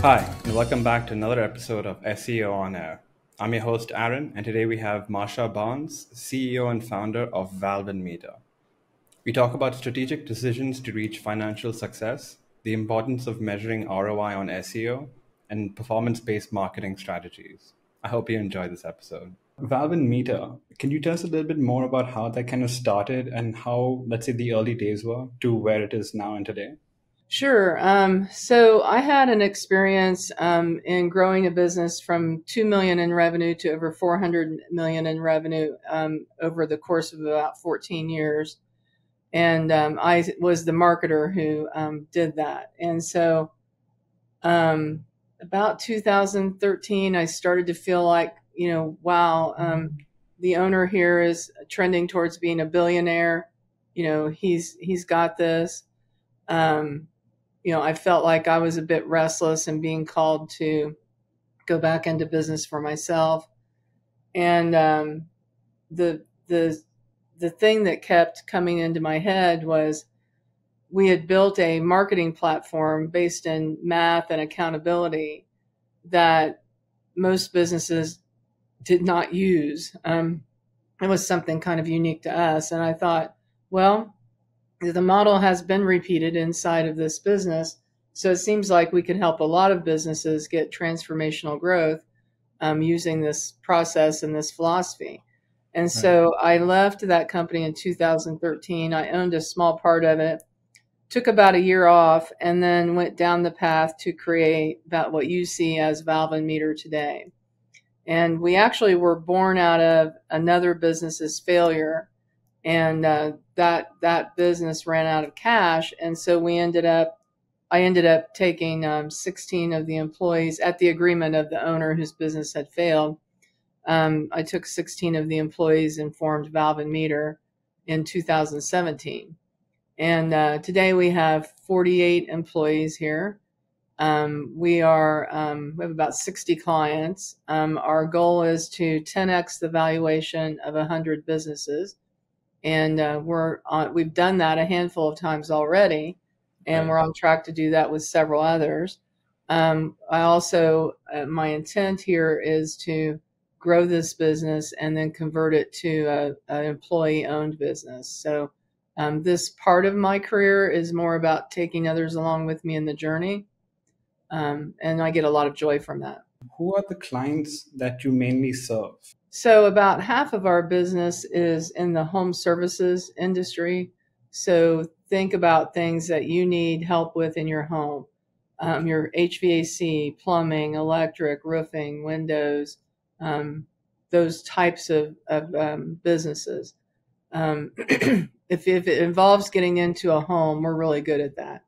Hi, and welcome back to another episode of SEO On-Air. I'm your host, Aaron, and today we have Marcia Barnes, CEO and founder of Valve+Meter. We talk about strategic decisions to reach financial success, the importance of measuring ROI on SEO, and performance-based marketing strategies. I hope you enjoy this episode. Valve+Meter, can you tell us a little bit more about how that kind of started and how, let's say, the early days were to where it is now and today? Sure. So I had an experience in growing a business from 2 million in revenue to over 400 million in revenue over the course of about 14 years. And I was the marketer who did that. And so about 2013, I started to feel like, wow, the owner here is trending towards being a billionaire. He's got this. I felt like I was a bit restless and being called to go back into business for myself. And the thing that kept coming into my head was we had built a marketing platform based in math and accountability that most businesses did not use. It was something kind of unique to us. And I thought, well, the model has been repeated inside of this business. So it seems like we could help a lot of businesses get transformational growth using this process and this philosophy. And so I left that company in 2013. I owned a small part of it, took about a year off, and then went down the path to create about what you see as Valve+Meter today. And we actually were born out of another business's failure. And that business ran out of cash, and so I ended up taking 16 of the employees at the agreement of the owner whose business had failed. I took 16 of the employees and formed Valve+Meter in 2017, and today we have 48 employees here. We have about 60 clients. Our goal is to 10x the valuation of 100 businesses. And we've done that a handful of times already, and we're on track to do that with several others. I also, my intent here is to grow this business and then convert it to an employee-owned business. So this part of my career is more about taking others along with me in the journey, and I get a lot of joy from that. Who are the clients that you mainly serve? So about half of our business is in the home services industry. So think about things that you need help with in your home, your HVAC, plumbing, electric, roofing, windows, those types of businesses. If it involves getting into a home, we're really good at that.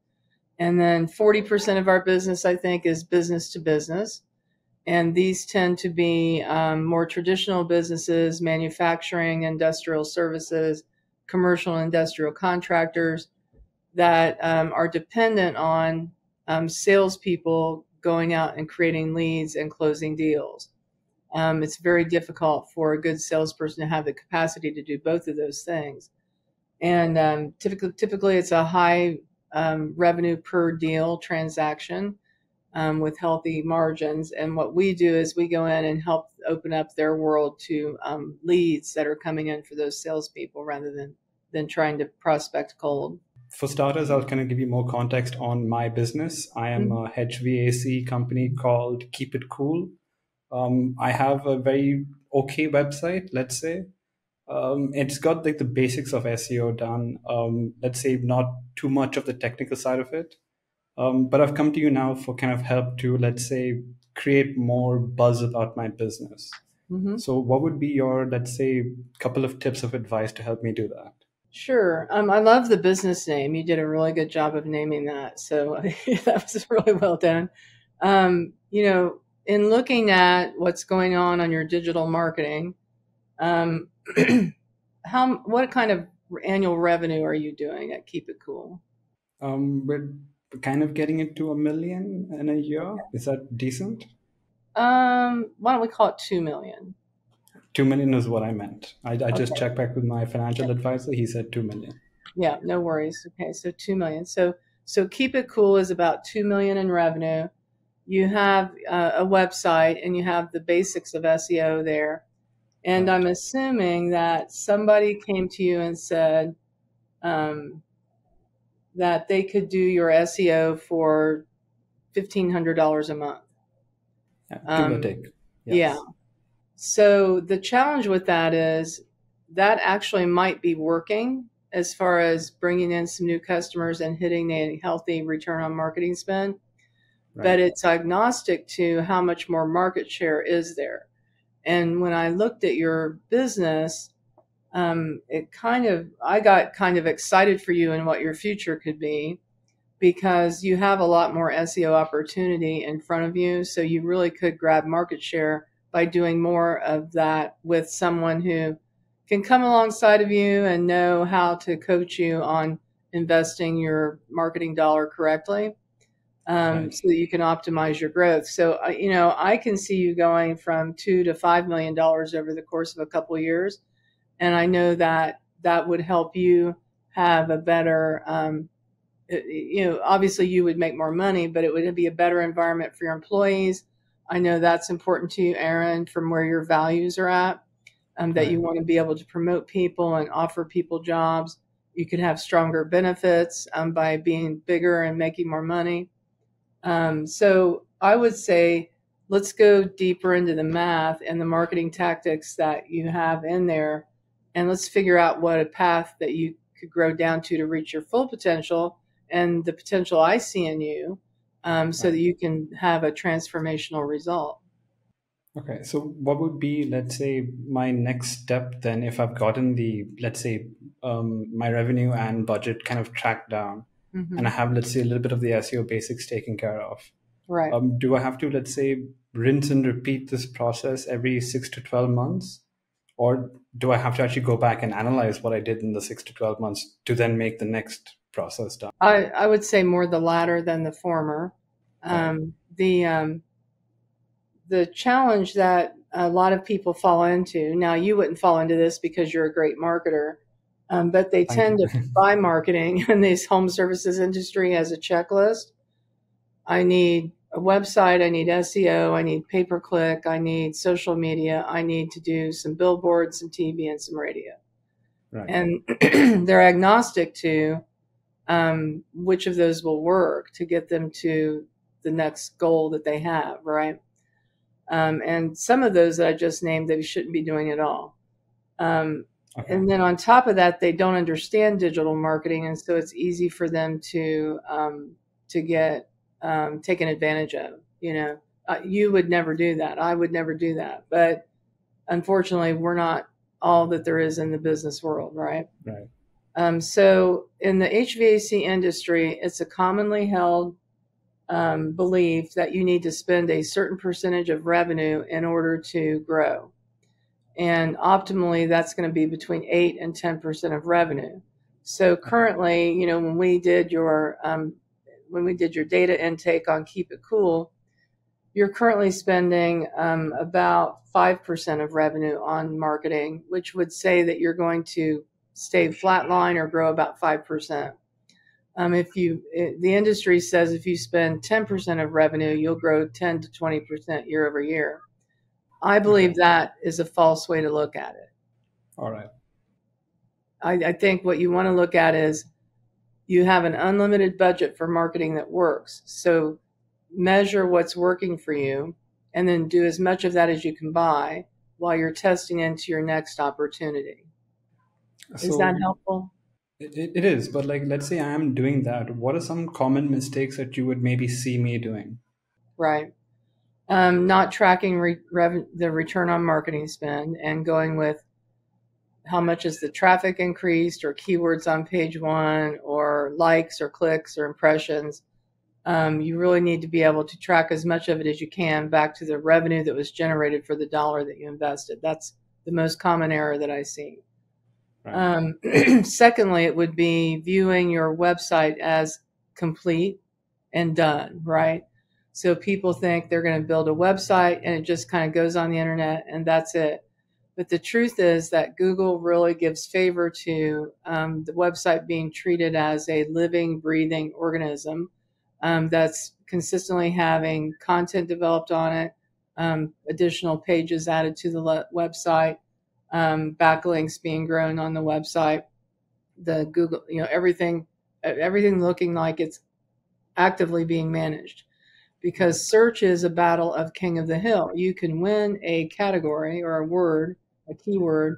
And then 40% of our business, I think, is business to business. And these tend to be more traditional businesses, manufacturing, industrial services, commercial and industrial contractors that are dependent on salespeople going out and creating leads and closing deals. It's very difficult for a good salesperson to have the capacity to do both of those things. And typically it's a high revenue per deal transaction. With healthy margins. And what we do is we go in and help open up their world to leads that are coming in for those salespeople rather than trying to prospect cold. For starters, I'll kind of give you more context on my business. I am a HVAC company called Keep It Cool. I have a very okay website, let's say. It's got like the basics of SEO done. Let's say not too much of the technical side of it. But I've come to you now for kind of help to, let's say, create more buzz about my business. Mm-hmm. So what would be your, let's say, couple of tips of advice to help me do that? Sure. I love the business name. You did a really good job of naming that. So that was really well done. In looking at what's going on your digital marketing, what kind of annual revenue are you doing at Keep It Cool? We're kind of getting it to 1 million in a year. Is that decent? Why don't we call it 2 million? 2 million is what I meant. I just checked back with my financial advisor. He said 2 million. Yeah, no worries. Okay, so 2 million. So Keep It Cool is about 2 million in revenue. you have a website and you have the basics of SEO there. And Right. I'm assuming that somebody came to you and said that they could do your SEO for $1,500 a month. Yeah, give or take. Yeah. Yes. So the challenge with that is that actually might be working as far as bringing in some new customers and hitting a healthy return on marketing spend, but Right. it's agnostic to how much more market share is there. And when I looked at your business, I got kind of excited for you and what your future could be, because you have a lot more SEO opportunity in front of you. So you really could grab market share by doing more of that with someone who can come alongside of you and know how to coach you on investing your marketing dollar correctly, Right. so that you can optimize your growth. So, I can see you going from $2 to $5 million over the course of a couple of years. And I know that that would help you have a better, obviously you would make more money, but it would be a better environment for your employees. I know that's important to you, Aaron, from where your values are at, that Right. you want to be able to promote people and offer people jobs. You could have stronger benefits by being bigger and making more money. So I would say let's go deeper into the math and the marketing tactics that you have in there, and let's figure out what a path that you could grow down to reach your full potential and the potential I see in you, so that Right. you can have a transformational result. Okay, so what would be, let's say, my next step then if I've gotten the, let's say, my revenue and budget kind of tracked down, and I Hmm. have, let's say, a little bit of the SEO basics taken care of? Right. Do I have to, let's say, rinse and repeat this process every 6 to 12 months? Or do I have to actually go back and analyze what I did in the 6 to 12 months to then make the next process done? I would say more the latter than the former. Right. The challenge that a lot of people fall into, now you wouldn't fall into this because you're a great marketer, but they Thank tend you. to buy marketing in this home services industry as a checklist. I need a website, I need SEO, I need pay-per-click, I need social media, I need to do some billboards, some TV, and some radio. Right. And they're agnostic to which of those will work to get them to the next goal that they have, right? And some of those that I just named, they shouldn't be doing at all. Um, Okay. and then on top of that, they don't understand digital marketing, and so it's easy for them to get taken advantage of. You would never do that. I would never do that. But unfortunately, we're not all that there is in the business world, right? Right. So in the HVAC industry, it's a commonly held belief that you need to spend a certain percentage of revenue in order to grow. And optimally, that's going to be between 8 and 10% of revenue. So Okay. currently, when we did your data intake on Keep It Cool, you're currently spending about 5% of revenue on marketing, which would say that you're going to stay flatline or grow about 5%. The industry says if you spend 10% of revenue, you'll grow 10 to 20% year over year. I believe Okay. that is a false way to look at it. All right. I think what you want to look at is you have an unlimited budget for marketing that works. So measure what's working for you and then do as much of that as you can buy while you're testing into your next opportunity. Is that So helpful? it is, but like, let's say I am doing that. What are some common mistakes that you would maybe see me doing? Right. Not tracking the return on marketing spend and going with how much is the traffic increased or keywords on page one or likes or clicks or impressions. You really need to be able to track as much of it as you can back to the revenue that was generated for the dollar that you invested. That's the most common error that I see. Right. Secondly, it would be viewing your website as complete and done, right? So people think they're going to build a website and it just kind of goes on the internet and that's it. But the truth is that Google really gives favor to the website being treated as a living, breathing organism that's consistently having content developed on it, additional pages added to the website, backlinks being grown on the website, the Google, everything looking like it's actively being managed. Because search is a battle of king of the hill. You can win a category or a word, a keyword,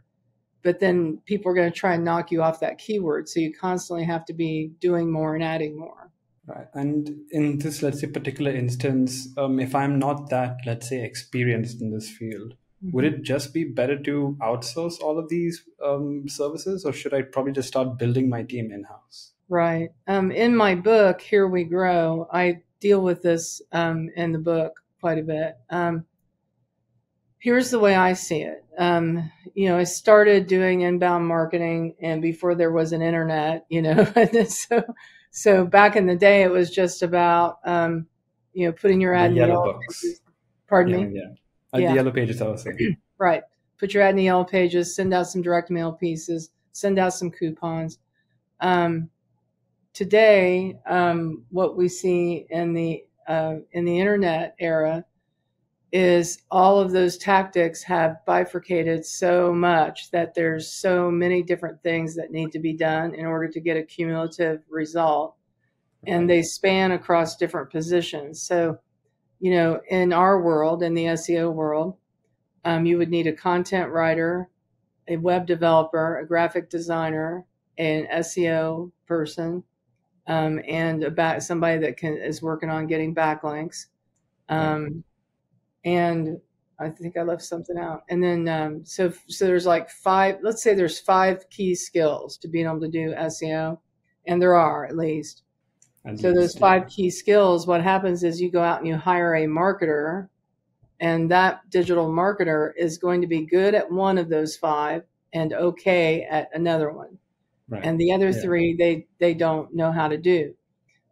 but then people are going to try and knock you off that keyword. So you constantly have to be doing more and adding more. Right. And in this, let's say, particular instance, if I'm not that, let's say, experienced in this field, would it just be better to outsource all of these services, or should I probably just start building my team in-house? Right. In my book, Here We Grow, I deal with this in the book quite a bit. Here's the way I see it. I started doing inbound marketing, and before there was an internet, so back in the day, it was just about, putting your ad in the yellow pages. Pardon me? The yellow pages, I was saying. Right. Put your ad in the yellow pages, send out some direct mail pieces, send out some coupons. Today, what we see in the internet era is all of those tactics have bifurcated so much that there's so many different things that need to be done in order to get a cumulative result. And they span across different positions. So, in our world, in the SEO world, you would need a content writer, a web developer, a graphic designer, an SEO person, and somebody that is working on getting backlinks. And I think I left something out. And then, so there's like let's say there's 5 key skills to being able to do SEO. And there are at least. So those 5 key skills, what happens is you go out and you hire a marketer, and that digital marketer is going to be good at one of those 5 and okay at another one. Right. And the other 3, they don't know how to do.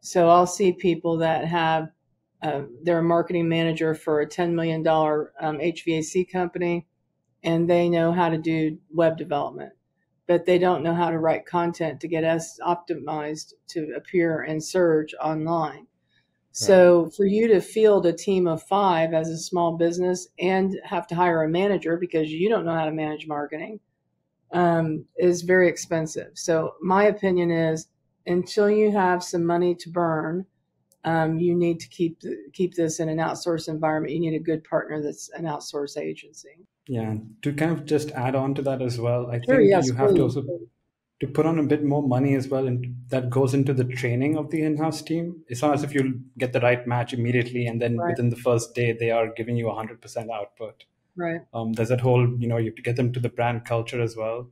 So I'll see people that have, they're a marketing manager for a $10 million HVAC company, and they know how to do web development, but they don't know how to write content to get us optimized to appear and search online. Right. So for you to field a team of 5 as a small business and have to hire a manager because you don't know how to manage marketing is very expensive. So my opinion is, until you have some money to burn, you need to keep this in an outsourced environment. You need a good partner that's an outsourced agency. Yeah, to kind of just add on to that as well, I think you have to also to put on a bit more money as well, and that goes into the training of the in-house team. It's not as if you get the right match immediately and then within the first day they are giving you 100% output. Right. There's that whole, you have to get them to the brand culture as well.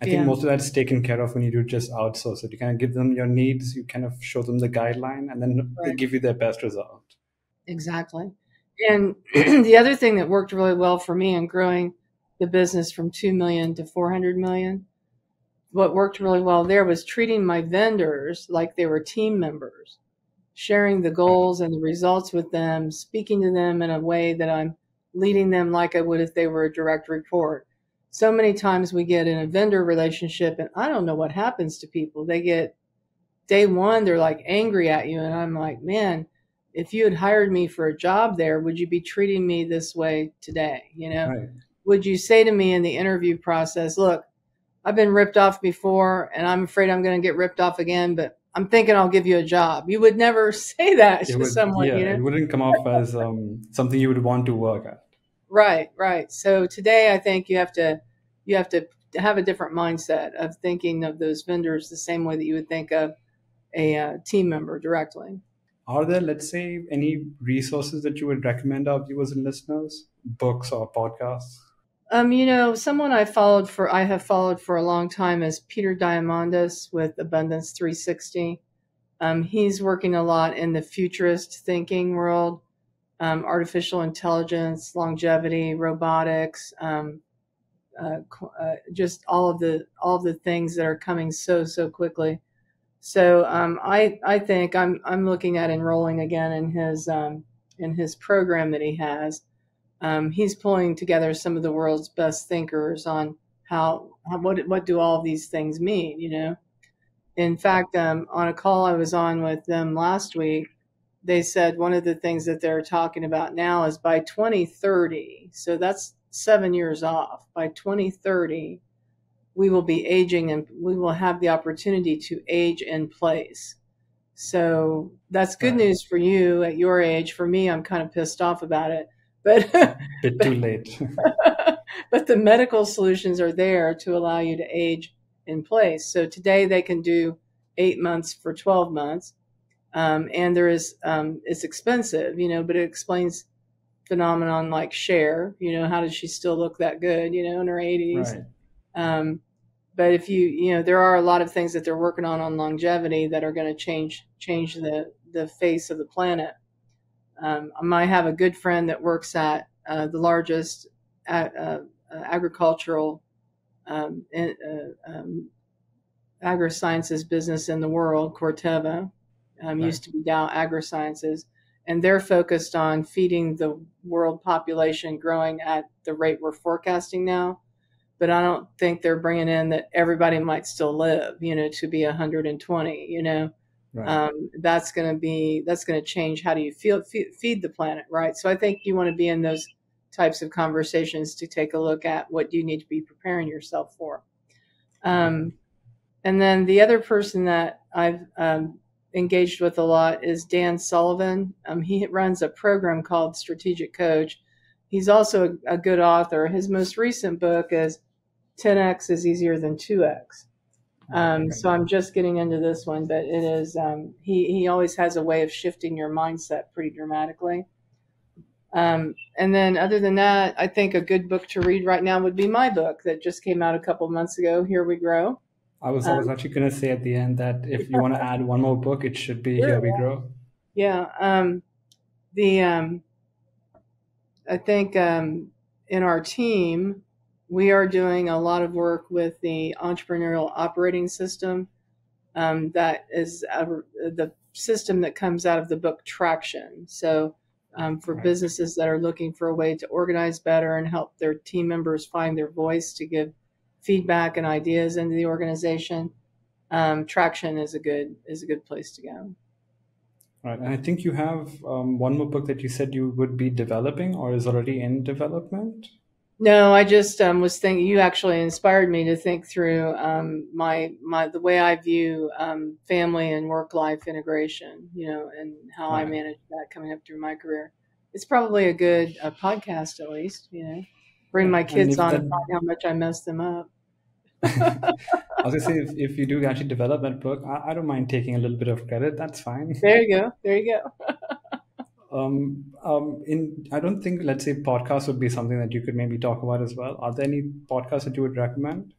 I think most of that's taken care of when you do just outsource it. You kind of give them your needs, you kind of show them the guideline, and then they give you their best result. Exactly. And the other thing that worked really well for me in growing the business from 2 million to 400 million, what worked really well there was treating my vendors like they were team members, sharing the goals and the results with them, speaking to them in a way that I'm leading them like I would if they were a direct report. So many times we get in a vendor relationship and I don't know what happens to people. They get day one, they're like angry at you. And I'm like, man, if you had hired me for a job there, would you be treating me this way today? Right. Would you say to me in the interview process, look, I've been ripped off before and I'm afraid I'm going to get ripped off again, but I'm thinking I'll give you a job. You would never say that to someone. It wouldn't come off as something you would want to work at. Right. So today I think you have to have a different mindset of thinking of those vendors the same way that you would think of a team member directly. Are there, let's say, any resources that you would recommend our viewers and listeners, books or podcasts? Someone I have followed for a long time is Peter Diamandis with Abundance 360. He's working a lot in the futurist thinking world, artificial intelligence, longevity, robotics, just all of the things that are coming so quickly. So I think I'm looking at enrolling again in his program that he has. He's pulling together some of the world's best thinkers on what do all of these things mean. In fact, on a call I was on with them last week, they said one of the things that they're talking about now is by 2030, so that's 7 years off, by 2030, we will be aging and we will have the opportunity to age in place. So that's good Right. news for you at your age. For me, I'm kind of pissed off about it, but Bit too late. but the medical solutions are there to allow you to age in place. So today they can do 8 months for 12 months. And there is, it's expensive, but it explains phenomenon like Cher, how does she still look that good, in her 80s? Right. But if there are a lot of things that they're working on longevity that are going to change the face of the planet. I might have a good friend that works at the largest agricultural agri-sciences business in the world, Corteva, used to be Dow AgriSciences, and they're focused on feeding the world population growing at the rate we're forecasting now. But I don't think they're bringing in that everybody might still live, to be 120, Right. that's going to change how do you feed the planet, right? So I think you want to be in those types of conversations to take a look at what you need to be preparing yourself for. And then the other person that I've engaged with a lot is Dan Sullivan. He runs a program called Strategic Coach. He's also a good author. His most recent book is 10x is easier than 2x. So I'm just getting into this one, but it is, he always has a way of shifting your mindset pretty dramatically. And then other than that, I think a good book to read right now would be my book that just came out a couple months ago, Here We Grow. I was actually going to say at the end that if you want to add one more book, it should be Here We Grow. Yeah. I think in our team, we are doing a lot of work with the entrepreneurial operating system. That is the system that comes out of the book Traction. So for businesses that are looking for a way to organize better and help their team members find their voice to give feedback and ideas into the organization, Traction is a good place to go. Right. And I think you have one more book that you said you would be developing or is already in development. No, I just was thinking. You actually inspired me to think through the way I view family and work life integration. And how I manage that coming up through my career. It's probably a good podcast, at least. Bring my kids on and find how much I mess them up. I was gonna say if you do actually develop that book, I don't mind taking a little bit of credit. That's fine. There you go. There you go. I don't think, let's say, podcasts would be something that you could maybe talk about as well. Are there any podcasts that you would recommend?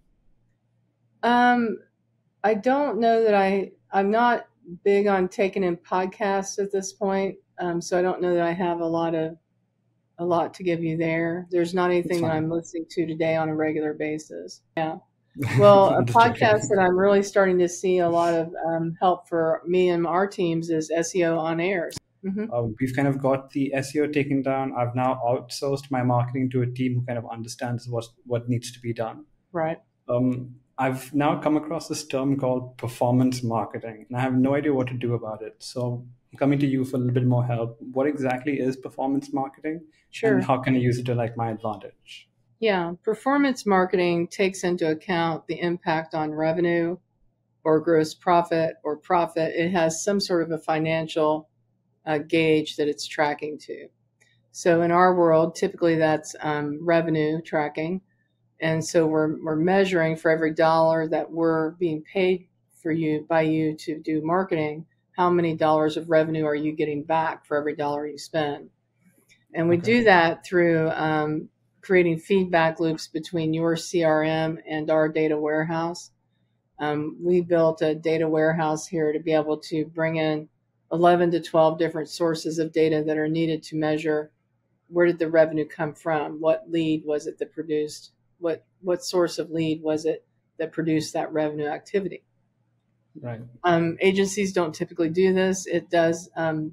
I don't know that I'm not big on taking in podcasts at this point. So I don't know that I have a lot to give you there. There's not anything that I'm listening to today on a regular basis. Yeah. Well, a podcast that I'm really starting to see a lot of help for me and our teams is SEO On-Air. Mm-hmm. We've kind of got the SEO taken down. I've now outsourced my marketing to a team who kind of understands what needs to be done. Right. I've now come across this term called performance marketing, and I have no idea what to do about it. So I'm coming to you for a little bit more help. What exactly is performance marketing? Sure. And how can I use it to my advantage? Yeah. Performance marketing takes into account the impact on revenue or gross profit or profit. It has some sort of a financial gauge that it's tracking to. So in our world, typically that's revenue tracking. And so we're measuring for every dollar that we're being paid by you to do marketing, how many dollars of revenue are you getting back for every dollar you spend? And we do that through creating feedback loops between your CRM and our data warehouse. We built a data warehouse here to be able to bring in 11 to 12 different sources of data that are needed to measure where did the revenue come from? What lead was it that produced? What source of lead was it that produced that revenue activity? Right. Agencies don't typically do this. It does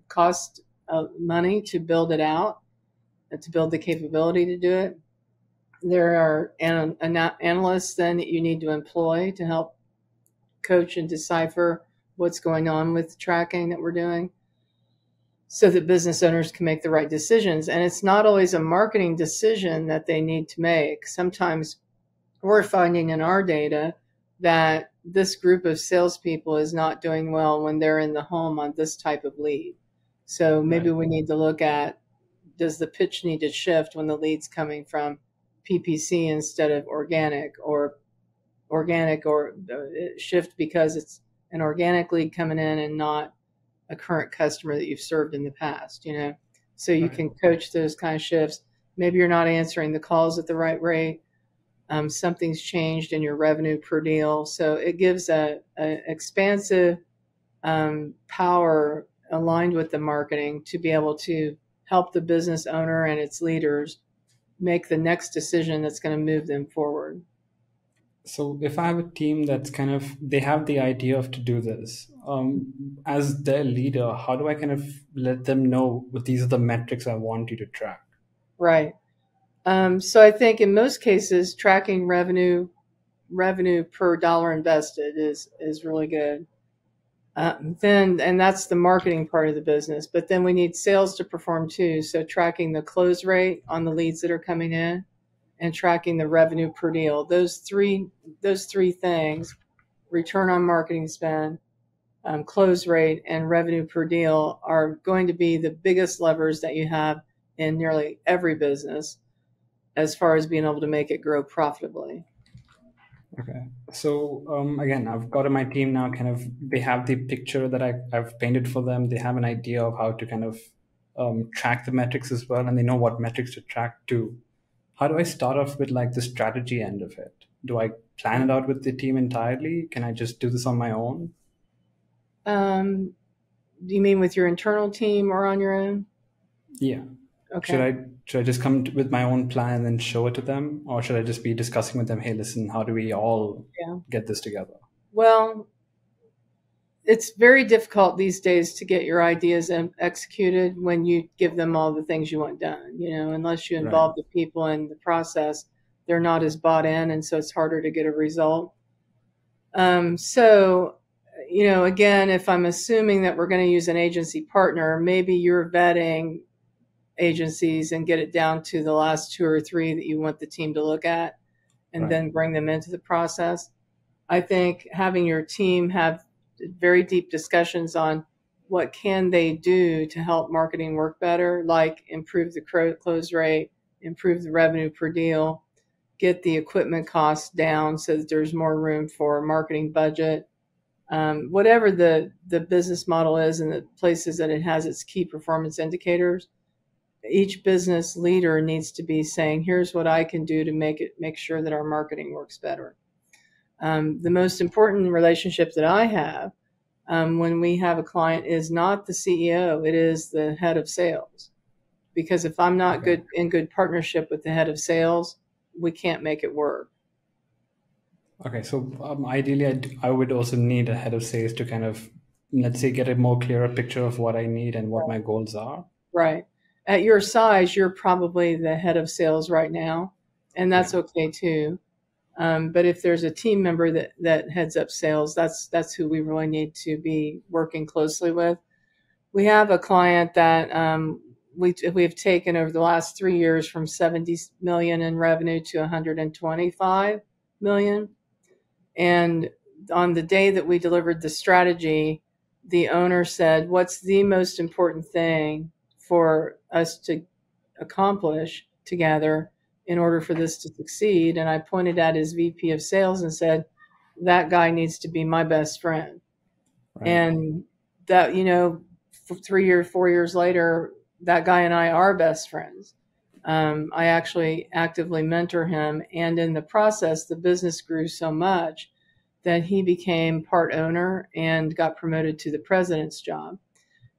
cost money to build it out, to build the capability to do it. There are analysts then that you need to employ to help coach and decipher what's going on with the tracking that we're doing. so that business owners can make the right decisions. And it's not always a marketing decision that they need to make. Sometimes we're finding in our data that this group of salespeople is not doing well when they're in the home on this type of lead. So maybe Right. we need to look at, does the pitch need to shift when the lead's coming from PPC instead of organic, or shift because it's an organic lead coming in and not a current customer that you've served in the past, so you Right. can coach those kind of shifts. Maybe you're not answering the calls at the right rate. Something's changed in your revenue per deal. So it gives a expansive power aligned with the marketing to be able to help the business owner and its leaders make the next decision that's going to move them forward. So if I have a team that's kind of, they have the idea of to do this, as their leader, how do I kind of let them know what these are the metrics I want you to track? Right. So I think in most cases, tracking revenue per dollar invested is really good. And that's the marketing part of the business. But then we need sales to perform too. So tracking the close rate on the leads that are coming in, and tracking the revenue per deal. Those three things: return on marketing spend, close rate, and revenue per deal, are going to be the biggest levers that you have in nearly every business as far as being able to make it grow profitably. Okay. So again, I've got my team now, kind of, they have the picture that I've painted for them. They have an idea of how to kind of track the metrics as well, and they know what metrics to track too. How do I start off with like the strategy end of it? Do I plan it out with the team entirely? Can I just do this on my own? Do you mean with your internal team or on your own? Yeah. Should Okay. I just with my own plan and then show it to them, or should I just be discussing with them? Hey, listen, how do we all Yeah. get this together? Well, it's very difficult these days to get your ideas executed when you give them all the things you want done. Unless you Right. involve the people in the process, they're not as bought in, and so it's harder to get a result. So, again, if I'm assuming that we're going to use an agency partner, maybe you're vetting agencies and get it down to the last two or three that you want the team to look at, and Right. then bring them into the process. I think having your team have very deep discussions on what can they do to help marketing work better, like improve the close rate, improve the revenue per deal, get the equipment costs down so that there's more room for marketing budget. Whatever the business model is and the places that it has its key performance indicators, each business leader needs to be saying, here's what I can do to make sure that our marketing works better. The most important relationship that I have when we have a client is not the CEO, it is the head of sales. Because if I'm not Okay. in good partnership with the head of sales, we can't make it work. Okay. So ideally, I would also need a head of sales to kind of, let's say, get a more clearer picture of what I need and what my goals are. Right. At your size, you're probably the head of sales right now, and Yeah. that's okay too. But if there's a team member that heads up sales, that's who we really need to be working closely with. We have a client that we've taken over the last 3 years from 70 million in revenue to 125 million. And on the day that we delivered the strategy, the owner said, "What's the most important thing for us to accomplish together in order for this to succeed?" And I pointed at his VP of sales and said, "That guy needs to be my best friend." Right. And that, 3 years, 4 years later, that guy and I are best friends. I actually actively mentor him. And in the process, the business grew so much that he became part owner and got promoted to the president's job.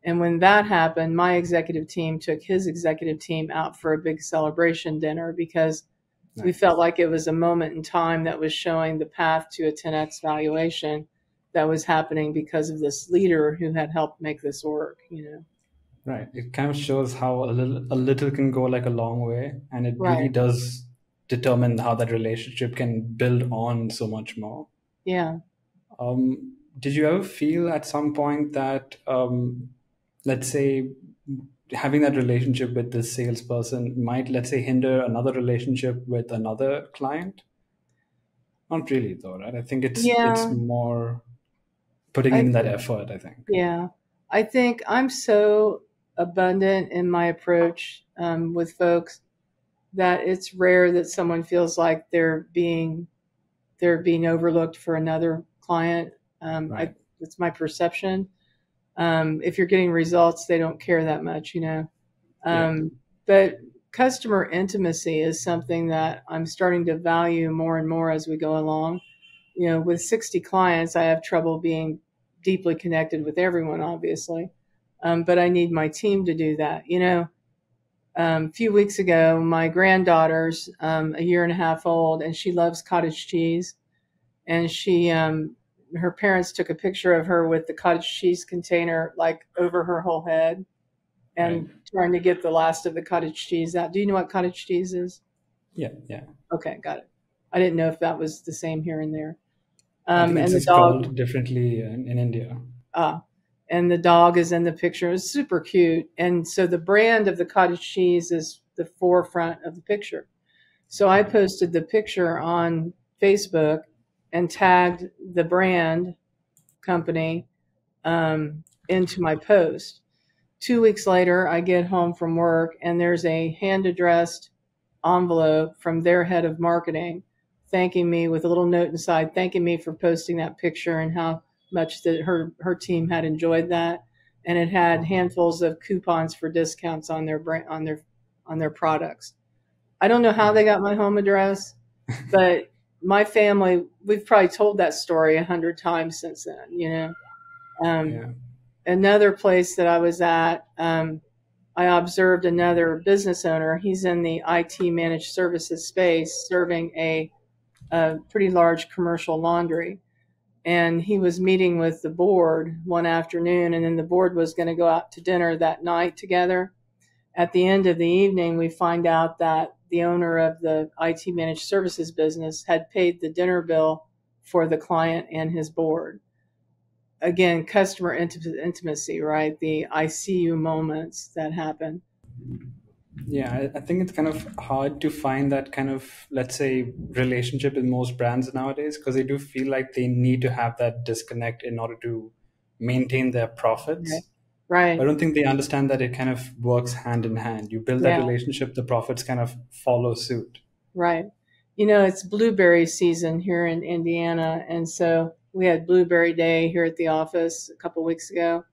And when that happened, my executive team took his executive team out for a big celebration dinner because we Nice. felt like it was a moment in time that was showing the path to a 10x valuation that was happening because of this leader who had helped make this work. Right. It kind of shows how a little can go like a long way, and it really Right. does determine how that relationship can build on so much more. Yeah. Did you ever feel at some point that let's say, having that relationship with this salesperson might, let's say, hinder another relationship with another client? Not really, though, right? I think it's Yeah, more putting I in that effort, I think. yeah, I think I'm so abundant in my approach with folks that it's rare that someone feels like they're being overlooked for another client. Right. It's my perception. If you're getting results, they don't care that much, Yeah. Um, but customer intimacy is something that I'm starting to value more and more as we go along. With 60 clients, I have trouble being deeply connected with everyone, obviously. But I need my team to do that. A few weeks ago, my granddaughter's a year and a half old, and she loves cottage cheese. And her parents took a picture of her with the cottage cheese container like over her whole head Right. and trying to get the last of the cottage cheese out. Do you know what cottage cheese is? Yeah. Yeah. Okay, got it. I didn't know if that was the same here and there. I think it's And the just dog, called differently in India. uh, and the dog is in the picture. It's super cute. And so the brand of the cottage cheese is the forefront of the picture. So I Right. posted the picture on Facebook and tagged the brand company into my post. 2 weeks later, I get home from work and there's a hand addressed envelope from their head of marketing thanking me with a little note inside, thanking me for posting that picture and how much that her team had enjoyed that. And it had handfuls of coupons for discounts on their brand, on their products. I don't know how they Right. got my home address, but my family, we've probably told that story 100 times since then. Um, Yeah. Another place that I was at, I observed another business owner. He's in the IT managed services space, serving a pretty large commercial laundry. And he was meeting with the board one afternoon, and then the board was going to go out to dinner that night together. At the end of the evening, we find out that the owner of the IT managed services business had paid the dinner bill for the client and his board. Again, customer intimacy, right? The I see you moments that happen. Yeah, I think it's kind of hard to find that kind of, let's say, relationship with most brands nowadays because they do feel like they need to have that disconnect in order to maintain their Right. profits. I Right. don't think they understand that it kind of works hand in hand. You build that Yeah. relationship, the profits kind of follow suit. Right. It's blueberry season here in Indiana. And so we had Blueberry Day here at the office a couple weeks ago.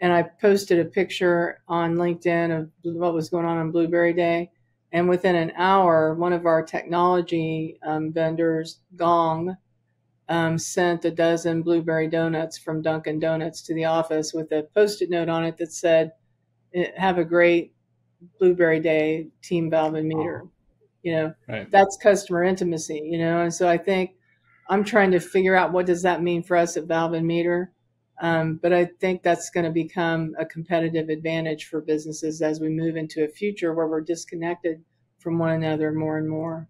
And I posted a picture on LinkedIn of what was going on Blueberry Day. And within an hour, one of our technology vendors, Gong, sent a dozen blueberry donuts from Dunkin' Donuts to the office with a post-it note on it that said, "Have a great Blueberry Day, Team Valve+Meter." Oh, You know, right. that's customer intimacy. And so I think I'm trying to figure out what does that mean for us at Valve+Meter. But I think that's going to become a competitive advantage for businesses as we move into a future where we're disconnected from one another more and more.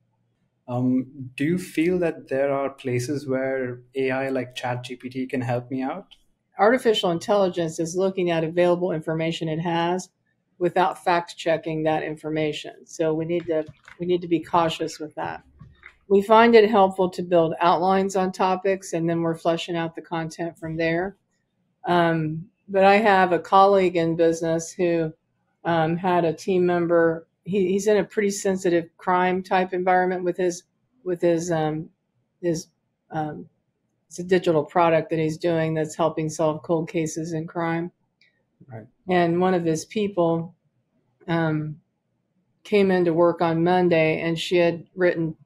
Do you feel that there are places where AI like ChatGPT can help me out? Artificial intelligence is looking at available information it has without fact checking that information. So we need to be cautious with that. We find it helpful to build outlines on topics and then we're fleshing out the content from there. But I have a colleague in business who had a team member. He's in a pretty sensitive crime type environment with his um, it's a digital product that he's doing that's helping solve cold cases in crime. Right. And one of his people um, came into work on Monday, and she had written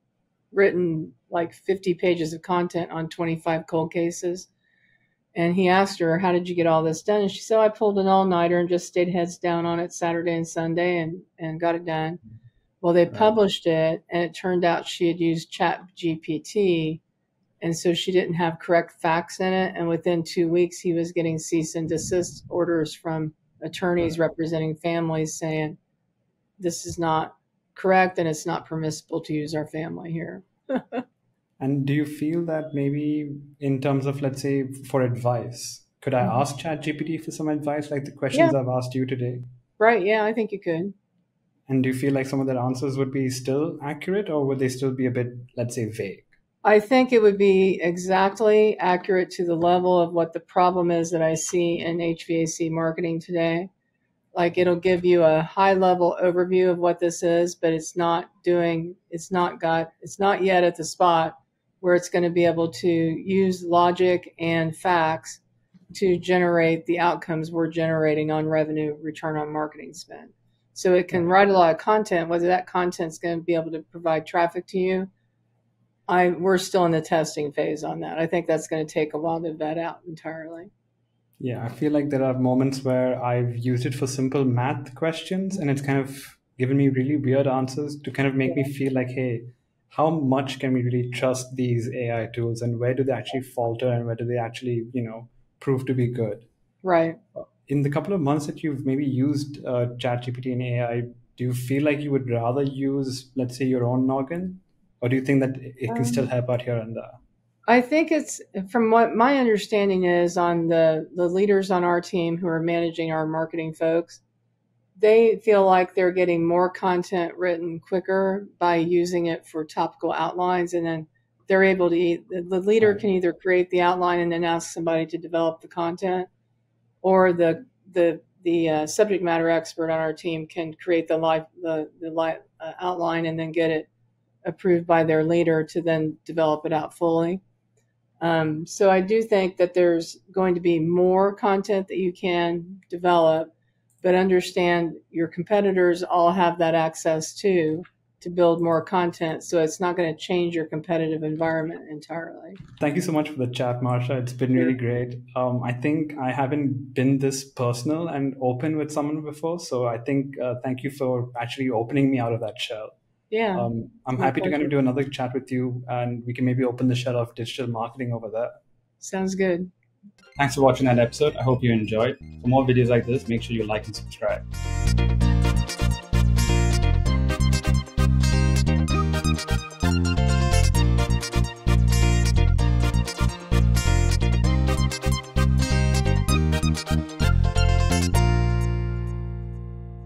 like 50 pages of content on 25 cold cases. And he asked her, "How did you get all this done?" And she said, "I pulled an all-nighter and just stayed heads down on it Saturday and Sunday and got it done." Well, they Right. published it, and it turned out she had used Chat GPT, and so she didn't have correct facts in it. And within 2 weeks, he was getting cease and desist orders from attorneys Right. representing families saying, "This is not correct, and it's not permissible to use our family here." And do you feel that maybe in terms of, let's say, for advice, Could I ask ChatGPT for some advice, like the Yeah, questions I've asked you today? right. Yeah, I think you could. And do you feel like some of their answers would be still accurate, or would they still be a bit, let's say, vague? I think it would be exactly accurate to the level of what the problem is that I see in HVAC marketing today. Like it'll give you a high level overview of what this is, but it's not yet at the spot where it's going to be able to use logic and facts to generate the outcomes we're generating on revenue, return on marketing spend. So it can write a lot of content, whether that content's going to be able to provide traffic to you. We're still in the testing phase on that. I think that's going to take a while to vet out entirely. Yeah, I feel like there are moments where I've used it for simple math questions and it's kind of given me really weird answers to kind of make me feel like, hey, how much can we really trust these AI tools and where do they actually falter and where do they actually, prove to be good? Right. In the couple of months that you've maybe used ChatGPT and AI, do you feel like you would rather use, let's say, your own noggin? Or do you think that it can still help out here and there? I think it's, from what my understanding is on the leaders on our team who are managing our marketing folks, they feel like they're getting more content written quicker by using it for topical outlines. And then they're able to, the leader can either create the outline and then ask somebody to develop the content, or the subject matter expert on our team can create the outline and then get it approved by their leader to then develop it out fully. So I do think that there's going to be more content that you can develop, but understand your competitors all have that access to build more content. So it's not going to change your competitive environment entirely. Thank you so much for the chat, Marcia. It's been really great. I think I haven't been this personal and open with someone before. So I think thank you for actually opening me out of that shell. Yeah. I'm happy to kind of do another chat with you and we can maybe open the shell of digital marketing over there. Sounds good. Thanks for watching that episode. I hope you enjoyed. For more videos like this, make sure you like and subscribe.